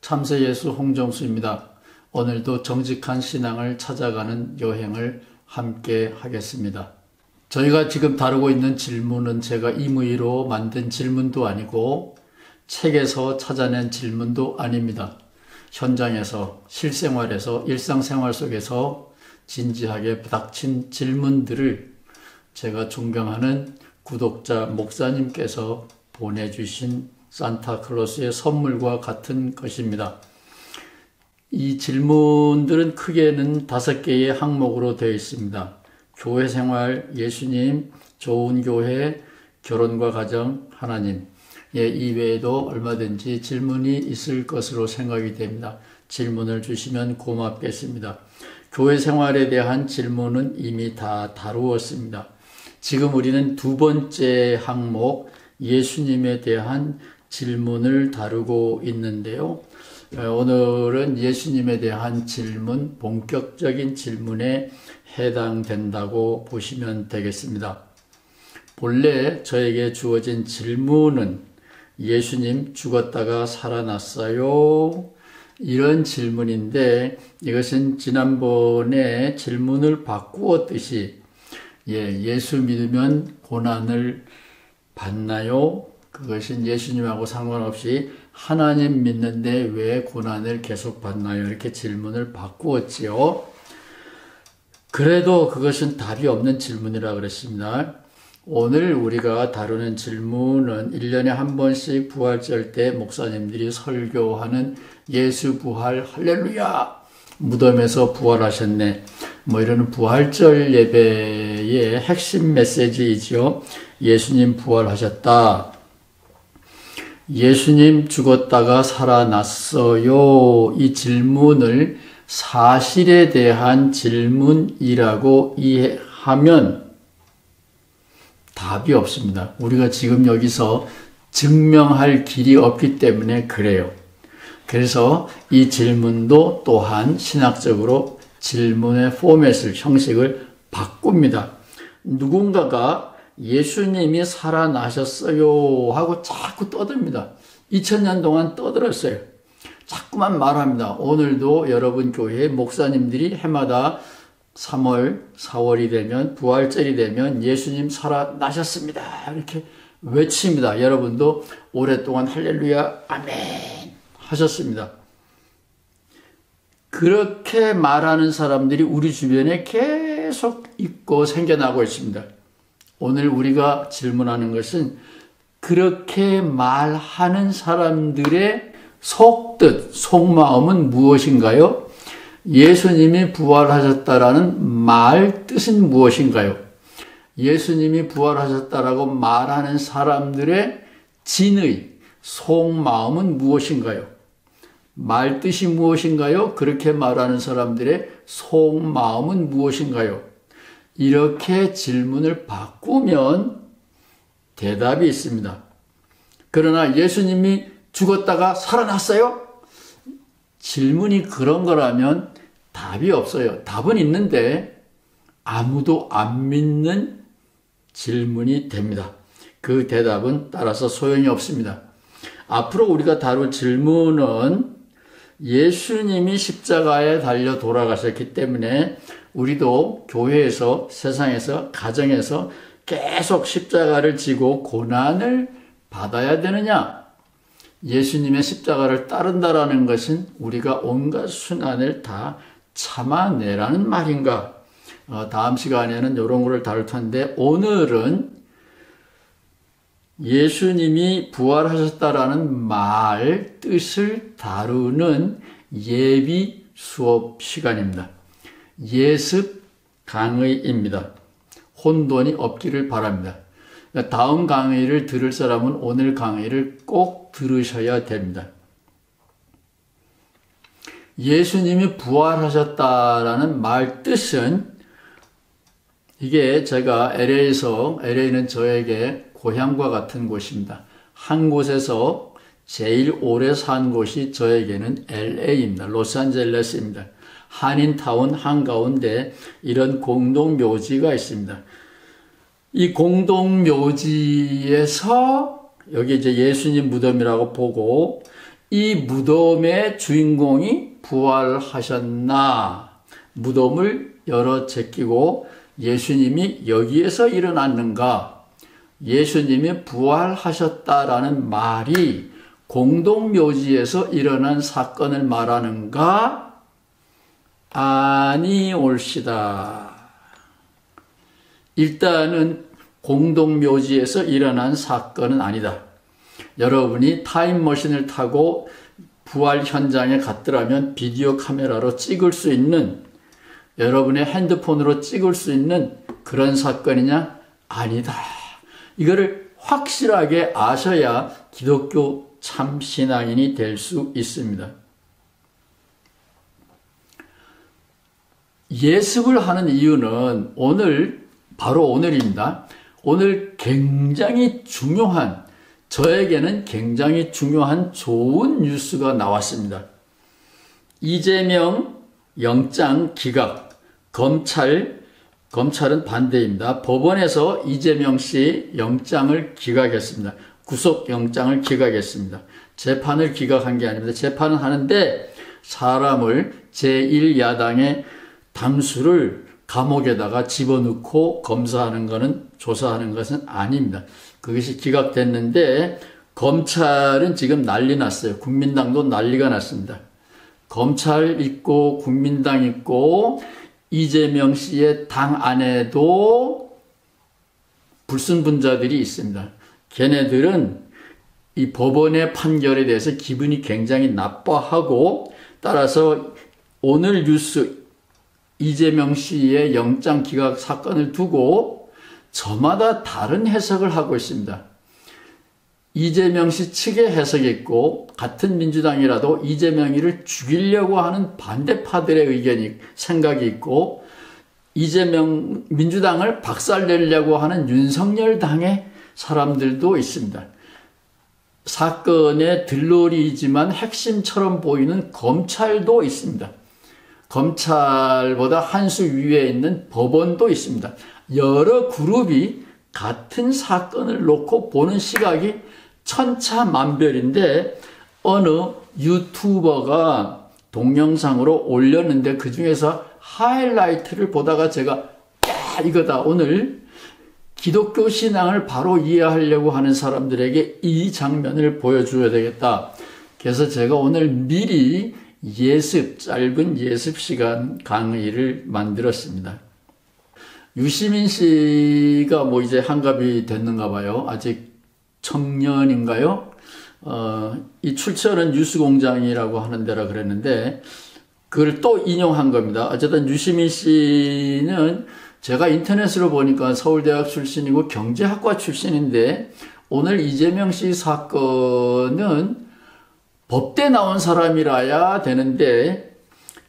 참새예수 홍정수입니다. 오늘도 정직한 신앙을 찾아가는 여행을 함께 하겠습니다. 저희가 지금 다루고 있는 질문은 제가 임의로 만든 질문도 아니고 책에서 찾아낸 질문도 아닙니다. 현장에서, 실생활에서, 일상생활 속에서 진지하게 부닥친 질문들을 제가 존경하는 구독자 목사님께서 보내주신 산타클로스의 선물과 같은 것입니다. 이 질문들은 크게는 5개의 항목으로 되어 있습니다. 교회 생활, 예수님, 좋은 교회, 결혼과 가정, 하나님. 이외에도 얼마든지 질문이 있을 것으로 생각이 됩니다. 질문을 주시면 고맙겠습니다. 교회 생활에 대한 질문은 이미 다 다루었습니다. 지금 우리는 2번째 항목, 예수님에 대한 질문을 다루고 있는데요. 오늘은 예수님에 대한 질문, 본격적인 질문에 해당된다고 보시면 되겠습니다. 본래 저에게 주어진 질문은 예수님 죽었다가 살아났어요? 이런 질문인데 이것은 지난번에 질문을 바꾸었듯이 예수 믿으면 고난을 받나요? 그것은 예수님하고 상관없이 하나님 믿는데 왜 고난을 계속 받나요? 이렇게 질문을 바꾸었지요. 그래도 그것은 답이 없는 질문이라 그랬습니다. 오늘 우리가 다루는 질문은 1년에 한 번씩 부활절 때 목사님들이 설교하는 예수 부활 할렐루야 무덤에서 부활하셨네 이런 부활절 예배의 핵심 메시지이죠. 예수님 부활하셨다. 예수님 죽었다가 살아났어요. 이 질문을 사실에 대한 질문이라고 이해하면 답이 없습니다. 우리가 지금 여기서 증명할 길이 없기 때문에 그래요. 그래서 이 질문도 또한 신학적으로 질문의 포맷을, 형식을 바꿉니다. 누군가가 예수님이 살아나셨어요 하고 자꾸 떠듭니다. 2000년 동안 떠들었어요. 자꾸만 말합니다. 오늘도 여러분 교회 목사님들이 해마다 3월, 4월이 되면 부활절이 되면 예수님 살아나셨습니다. 이렇게 외칩니다. 여러분도 오랫동안 할렐루야 아멘 하셨습니다. 그렇게 말하는 사람들이 우리 주변에 계속 있고 생겨나고 있습니다. 오늘 우리가 질문하는 것은 그렇게 말하는 사람들의 속뜻, 속마음은 무엇인가요? 예수님이 부활하셨다라는 말 뜻은 무엇인가요? 예수님이 부활하셨다라고 말하는 사람들의 진의, 속마음은 무엇인가요? 말 뜻이 무엇인가요? 그렇게 말하는 사람들의 속마음은 무엇인가요? 이렇게 질문을 바꾸면 대답이 있습니다. 그러나 예수님이 죽었다가 살아났어요? 질문이 그런 거라면 답이 없어요. 답은 있는데 아무도 안 믿는 질문이 됩니다. 그 대답은 따라서 소용이 없습니다. 앞으로 우리가 다룰 질문은 예수님이 십자가에 달려 돌아가셨기 때문에 우리도 교회에서, 세상에서, 가정에서 계속 십자가를 지고 고난을 받아야 되느냐? 예수님의 십자가를 따른다라는 것은 우리가 온갖 순환을 다 참아내라는 말인가? 다음 시간에는 이런 거를 다룰 텐데 오늘은 예수님이 부활하셨다라는 말 뜻을 다루는 예비 수업 시간입니다. 예습 강의입니다. 혼돈이 없기를 바랍니다. 다음 강의를 들을 사람은 오늘 강의를 꼭 들으셔야 됩니다. 예수님이 부활하셨다라는 말 뜻은 이게 제가 LA는 저에게 고향과 같은 곳입니다. 한 곳에서 제일 오래 산 곳이 저에게는 LA입니다. 로스앤젤레스입니다. 한인타운 한가운데 이런 공동묘지가 있습니다. 이 공동묘지에서 여기 이제 예수님 무덤이라고 보고 이 무덤의 주인공이 부활하셨나? 무덤을 열어 제끼고 예수님이 여기에서 일어났는가? 예수님이 부활하셨다라는 말이 공동묘지에서 일어난 사건을 말하는가? 아니 옳시다. 일단은 공동묘지에서 일어난 사건은 아니다. 여러분이 타임머신을 타고 부활 현장에 갔더라면 비디오 카메라로 찍을 수 있는, 여러분의 핸드폰으로 찍을 수 있는 그런 사건이냐? 아니다. 이거를 확실하게 아셔야 기독교 참 신앙인이 될 수 있습니다. 예습을 하는 이유는 바로 오늘입니다. 오늘 굉장히 중요한, 저에게는 굉장히 중요한 좋은 뉴스가 나왔습니다. 이재명 영장 기각, 검찰은 반대입니다. 법원에서 이재명 씨 영장을 기각했습니다. 구속영장을 기각했습니다. 재판을 기각한 게 아닙니다. 재판은 하는데 사람을 제1야당의 당수를 감옥에다가 집어넣고 검사하는 것은, 조사하는 것은 아닙니다. 그것이 기각됐는데 검찰은 지금 난리 났어요. 국민당도 난리가 났습니다. 검찰 있고 국민당 있고 이재명 씨의 당 안에도 불순분자들이 있습니다. 걔네들은 이 법원의 판결에 대해서 기분이 굉장히 나빠하고, 따라서 오늘 뉴스 이재명 씨의 영장 기각 사건을 두고 저마다 다른 해석을 하고 있습니다. 이재명 씨 측의 해석이 있고, 같은 민주당이라도 이재명이를 죽이려고 하는 반대파들의 생각이 있고, 민주당을 박살내려고 하는 윤석열 당의 사람들도 있습니다. 사건의 들러리이지만 핵심처럼 보이는 검찰도 있습니다. 검찰보다 한 수 위에 있는 법원도 있습니다. 여러 그룹이 같은 사건을 놓고 보는 시각이 천차만별인데, 어느 유튜버가 동영상으로 올렸는데 그 중에서 하이라이트를 보다가 제가 이거다, 오늘 기독교 신앙을 바로 이해하려고 하는 사람들에게 이 장면을 보여줘야 되겠다. 그래서 제가 오늘 미리 짧은 예습 시간 강의를 만들었습니다. 유시민 씨가 이제 한갑이 됐는가 봐요. 아직 청년인가요? 이 출처는 뉴스공장이라고 하는 데라 그랬는데 그걸 또 인용한 겁니다. 어쨌든 유시민 씨는 제가 인터넷으로 보니까 서울대학 출신이고 경제학과 출신인데, 오늘 이재명 씨 사건은 법대 나온 사람이라야 되는데,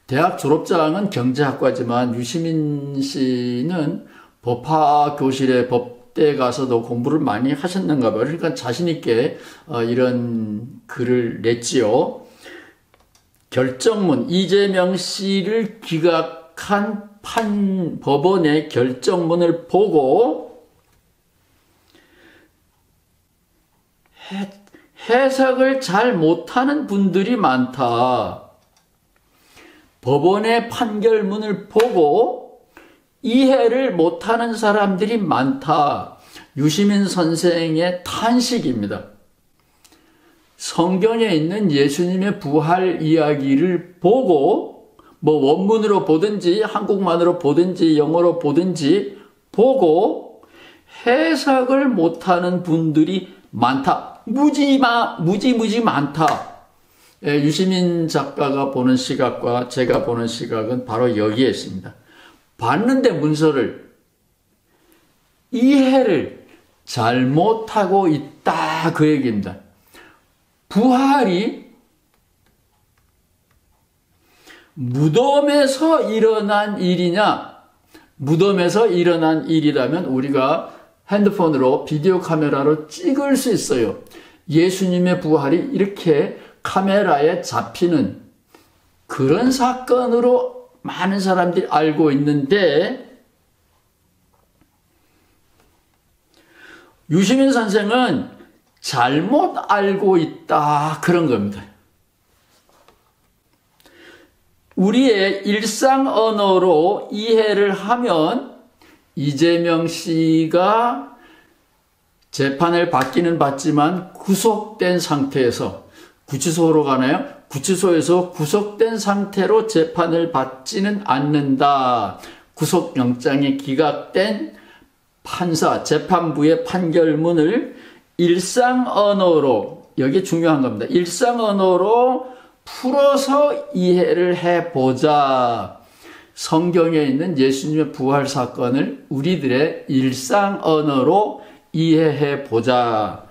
대학 졸업장은 경제학과지만 유시민 씨는 법학 교실에 법대 가서도 공부를 많이 하셨는가 봐요. 그러니까 자신 있게 이런 글을 냈지요. 결정문, 이재명 씨를 기각한 법원의 결정문을 보고 해석을 잘 못하는 분들이 많다. 법원의 판결문을 보고 이해를 못하는 사람들이 많다. 유시민 선생의 탄식입니다. 성경에 있는 예수님의 부활 이야기를 보고 원문으로 보든지 한국말로 보든지 영어로 보든지 보고 해석을 못하는 분들이 많다. 무지 많다. 유시민 작가가 보는 시각과 제가 보는 시각은 바로 여기에 있습니다. 봤는데 문서를 이해를 잘못하고 있다, 그 얘기입니다. 부활이 무덤에서 일어난 일이냐? 무덤에서 일어난 일이라면 우리가 핸드폰으로 비디오 카메라로 찍을 수 있어요. 예수님의 부활이 이렇게 카메라에 잡히는 그런 사건으로 많은 사람들이 알고 있는데, 유시민 선생은 잘못 알고 있다, 그런 겁니다. 우리의 일상 언어로 이해를 하면 이재명 씨가 재판을 받기는 받지만 구속된 상태에서 구치소로 가나요? 구치소에서 구속된 상태로 재판을 받지는 않는다. 구속영장이 기각된 판사, 재판부의 판결문을 일상 언어로, 여기 중요한 겁니다. 일상 언어로 풀어서 이해를 해보자. 성경에 있는 예수님의 부활 사건을 우리들의 일상 언어로 이해해보자.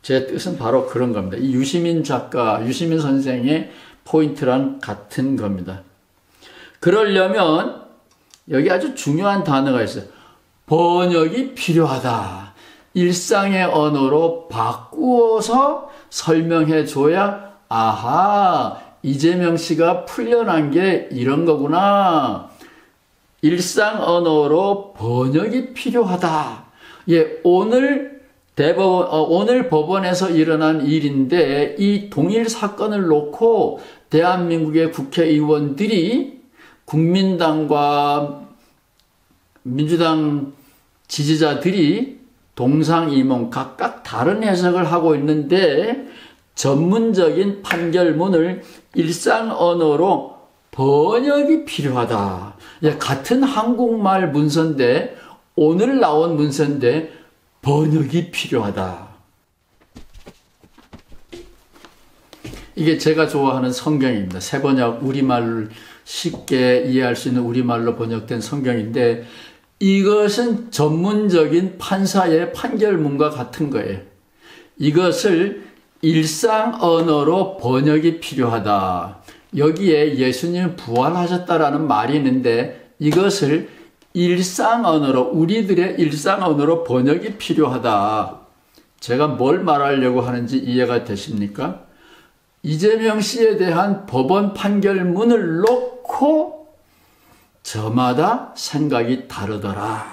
제 뜻은 바로 그런 겁니다. 이 유시민 작가, 유시민 선생의 포인트랑 같은 겁니다. 그러려면 여기 아주 중요한 단어가 있어요. 번역이 필요하다. 일상의 언어로 바꾸어서 설명해줘야 아하, 이재명 씨가 풀려난 게 이런 거구나. 일상 언어로 번역이 필요하다. 예, 오늘 법원에서 일어난 일인데 이 동일 사건을 놓고 대한민국의 국회의원들이 국민당과 민주당 지지자들이 동상이몽 각각 다른 해석을 하고 있는데 전문적인 판결문을 일상 언어로 번역이 필요하다. 예, 같은 한국말 문서인데 오늘 나온 문서인데 번역이 필요하다. 이게 제가 좋아하는 성경입니다. 새번역 우리말을 쉽게 이해할 수 있는 우리말로 번역된 성경인데 이것은 전문적인 판사의 판결문과 같은 거예요. 이것을 일상 언어로 번역이 필요하다. 여기에 예수님 부활하셨다라는 말이 있는데 이것을 일상 언어로, 우리들의 일상 언어로 번역이 필요하다. 제가 뭘 말하려고 하는지 이해가 되십니까? 이재명 씨에 대한 법원 판결문을 놓고 저마다 생각이 다르더라.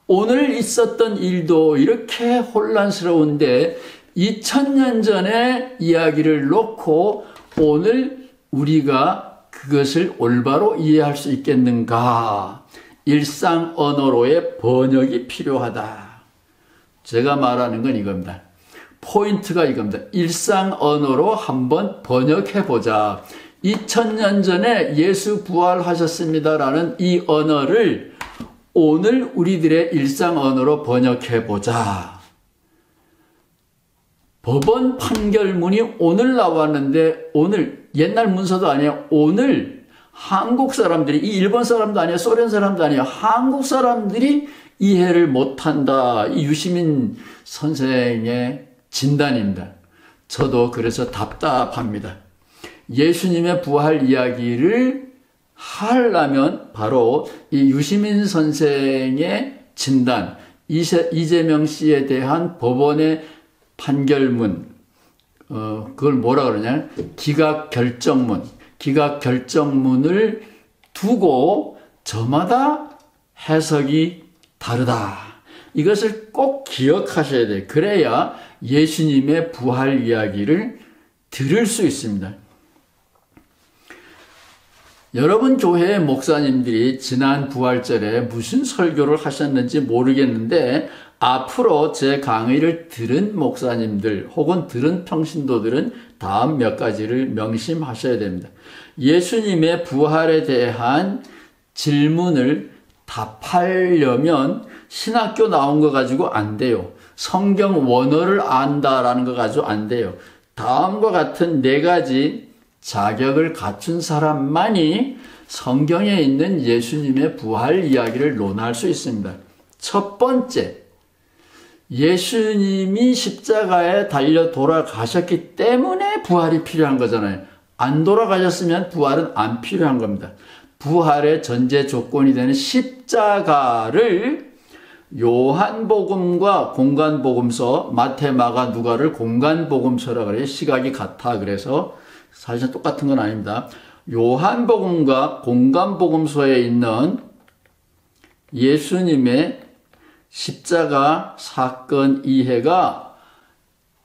오늘 있었던 일도 이렇게 혼란스러운데 2000년 전의 이야기를 놓고 오늘 우리가 그것을 올바로 이해할 수 있겠는가? 일상 언어로의 번역이 필요하다. 제가 말하는 건 이겁니다. 포인트가 이겁니다. 일상 언어로 한번 번역해보자. 2000년 전에 예수 부활하셨습니다라는 이 언어를 오늘 우리들의 일상 언어로 번역해보자. 법원 판결문이 오늘 나왔는데 오늘 옛날 문서도 아니에요. 오늘 한국 사람들이, 이 일본 사람도 아니에요. 소련 사람도 아니에요. 한국 사람들이 이해를 못한다. 이 유시민 선생의 진단입니다. 저도 그래서 답답합니다. 예수님의 부활 이야기를 하려면 바로 이 유시민 선생의 진단, 이재명 씨에 대한 법원의 판결문, 그걸 뭐라 그러냐? 기각 결정문을 두고 저마다 해석이 다르다. 이것을 꼭 기억하셔야 돼요. 그래야 예수님의 부활 이야기를 들을 수 있습니다. 여러분 교회의 목사님들이 지난 부활절에 무슨 설교를 하셨는지 모르겠는데 앞으로 제 강의를 들은 목사님들 혹은 들은 평신도들은 다음 몇 가지를 명심하셔야 됩니다. 예수님의 부활에 대한 질문을 답하려면 신학교 나온 거 가지고 안 돼요. 성경 원어를 안다라는 거 가지고 안 돼요. 다음과 같은 4가지 자격을 갖춘 사람만이 성경에 있는 예수님의 부활 이야기를 논할 수 있습니다. 첫 번째, 예수님이 십자가에 달려 돌아가셨기 때문에 부활이 필요한 거잖아요. 안 돌아가셨으면 부활은 안 필요한 겁니다. 부활의 전제 조건이 되는 십자가를 요한복음과 공간복음서, 마태, 마가, 누가를 공간복음서라고 그래요. 시각이 같아. 그래서 사실은 똑같은 건 아닙니다. 요한복음과 공간복음서에 있는 예수님의 십자가 사건 이해가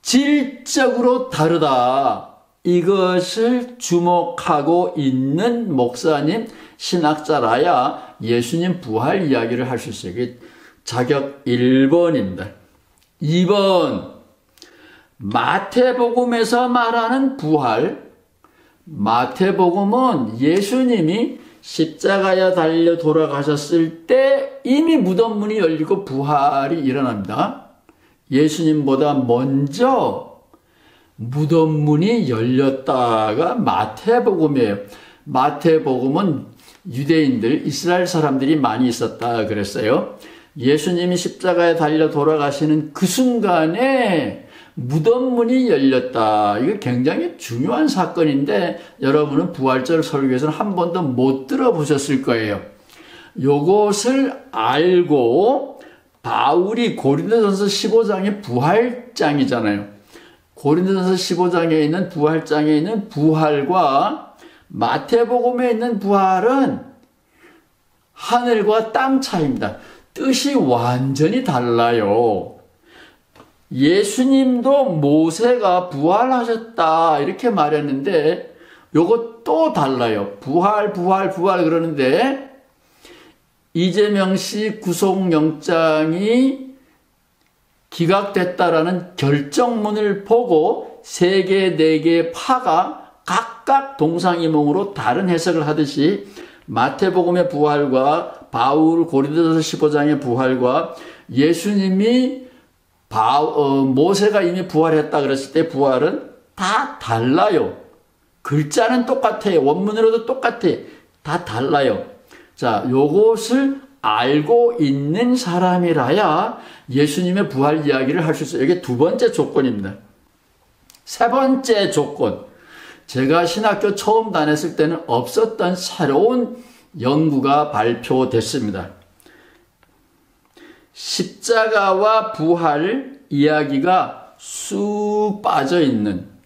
질적으로 다르다. 이것을 주목하고 있는 목사님, 신학자라야 예수님 부활 이야기를 할 수 있어요. 이게 자격 1번입니다. 2번, 마태복음에서 말하는 부활. 마태복음은 예수님이 십자가에 달려 돌아가셨을 때 이미 무덤 문이 열리고 부활이 일어납니다. 예수님보다 먼저 무덤 문이 열렸다가 마태복음이에요. 마태복음은 유대인들, 이스라엘 사람들이 많이 있었다 그랬어요. 예수님이 십자가에 달려 돌아가시는 그 순간에 무덤 문이 열렸다. 이거 굉장히 중요한 사건인데 여러분은 부활절 설교에서는 한 번도 못 들어보셨을 거예요. 요것을 알고 바울이 고린도전서 15장의 부활장이잖아요. 고린도전서 15장에 있는 부활장에 있는 부활과 마태복음에 있는 부활은 하늘과 땅 차이입니다. 뜻이 완전히 달라요. 예수님도 모세가 부활하셨다 이렇게 말했는데 요거 또 달라요. 부활 그러는데 이재명 씨 구속영장이 기각됐다라는 결정문을 보고 3개, 4개 파가 각각 동상이몽으로 다른 해석을 하듯이 마태복음의 부활과 바울 고린도전서 15장의 부활과 예수님이 모세가 이미 부활했다 그랬을 때 부활은 다 달라요. 글자는 똑같아요. 원문으로도 똑같아. 다 달라요. 자, 요것을 알고 있는 사람이라야 예수님의 부활 이야기를 할 수 있어요. 이게 2번째 조건입니다. 3번째 조건. 제가 신학교 처음 다녔을 때는 없었던 새로운 연구가 발표됐습니다. 십자가와 부활 이야기가 쑥 빠져있는,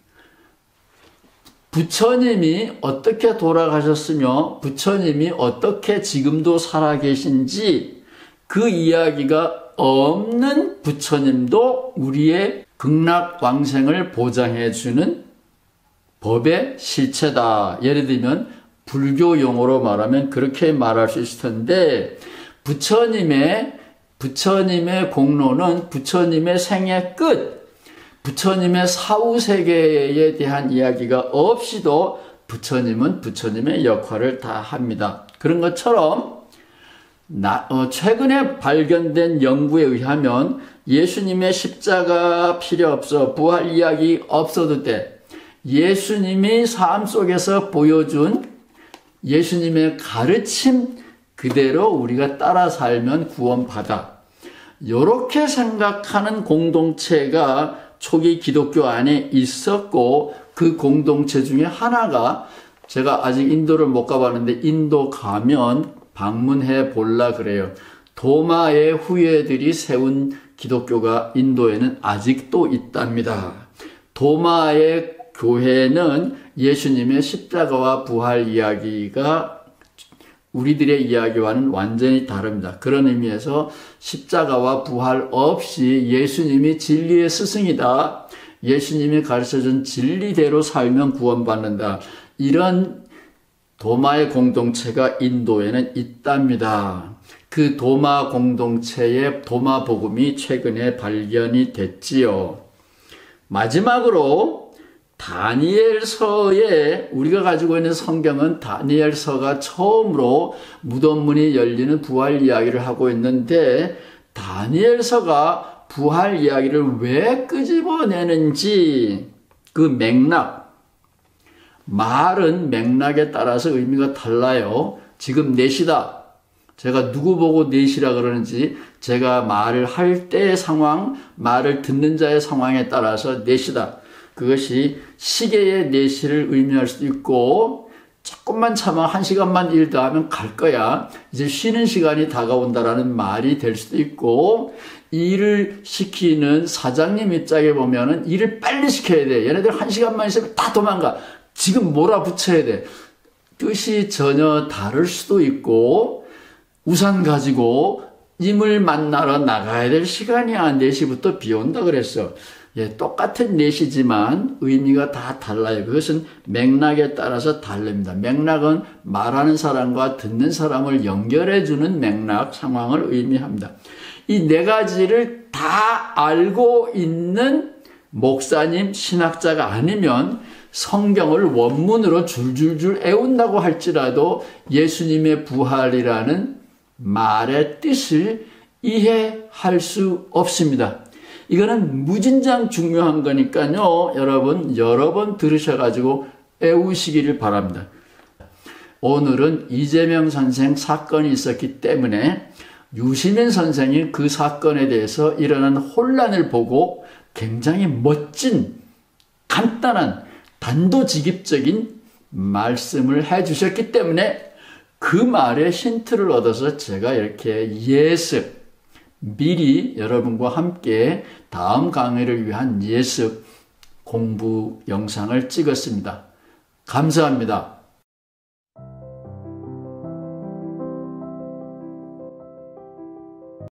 부처님이 어떻게 돌아가셨으며 부처님이 어떻게 지금도 살아계신지 그 이야기가 없는 부처님도 우리의 극락왕생을 보장해주는 법의 실체다. 예를 들면 불교 용어로 말하면 그렇게 말할 수 있을 텐데 부처님의 공로는 부처님의 생애 끝, 부처님의 사후세계에 대한 이야기가 없이도 부처님은 부처님의 역할을 다 합니다. 그런 것처럼 최근에 발견된 연구에 의하면 예수님의 십자가 필요 없어, 부활 이야기 없어도 돼. 예수님이 삶 속에서 보여준 예수님의 가르침 그대로 우리가 따라 살면 구원받아. 이렇게 생각하는 공동체가 초기 기독교 안에 있었고 그 공동체 중에 하나가, 제가 아직 인도를 못 가봤는데 인도 가면 방문해 볼라 그래요. 도마의 후예들이 세운 기독교가 인도에는 아직도 있답니다. 도마의 교회는 예수님의 십자가와 부활 이야기가 우리들의 이야기와는 완전히 다릅니다. 그런 의미에서 십자가와 부활 없이 예수님이 진리의 스승이다, 예수님이 가르쳐준 진리대로 살면 구원받는다, 이런 도마의 공동체가 인도에는 있답니다. 그 도마 공동체의 도마 복음이 최근에 발견이 됐지요. 마지막으로 다니엘서에, 우리가 가지고 있는 성경은 다니엘서가 처음으로 무덤문이 열리는 부활 이야기를 하고 있는데 다니엘서가 부활 이야기를 왜 끄집어내는지 그 맥락, 말은 맥락에 따라서 의미가 달라요. 지금 4시다. 제가 누구 보고 4시라 그러는지, 제가 말을 할 때의 상황, 말을 듣는 자의 상황에 따라서 4시다. 그것이 시계의 4시를 의미할 수도 있고, 조금만 참아 1시간만 일 더 하면 갈 거야, 이제 쉬는 시간이 다가온다라는 말이 될 수도 있고, 일을 시키는 사장님 입장에 보면은 일을 빨리 시켜야 돼. 얘네들 1시간만 있으면 다 도망가. 지금 몰아붙여야 돼. 뜻이 전혀 다를 수도 있고, 우산 가지고 임을 만나러 나가야 될 시간이야. 4시부터 비 온다 그랬어. 똑같은 예시지만 의미가 다 달라요. 그것은 맥락에 따라서 다릅니다. 맥락은 말하는 사람과 듣는 사람을 연결해주는 맥락, 상황을 의미합니다. 이 네 가지를 다 알고 있는 목사님, 신학자가 아니면 성경을 원문으로 줄줄줄 애운다고 할지라도 예수님의 부활이라는 말의 뜻을 이해할 수 없습니다. 이거는 무진장 중요한 거니까요. 여러분 여러 번 들으셔가지고 애우시기를 바랍니다. 오늘은 이재명 선생 사건이 있었기 때문에 유시민 선생이 그 사건에 대해서 일어난 혼란을 보고 굉장히 멋진 간단한 단도직입적인 말씀을 해주셨기 때문에 그 말에 힌트를 얻어서 제가 이렇게 예습, 미리 여러분과 함께 다음 강의를 위한 예습 공부 영상을 찍었습니다. 감사합니다.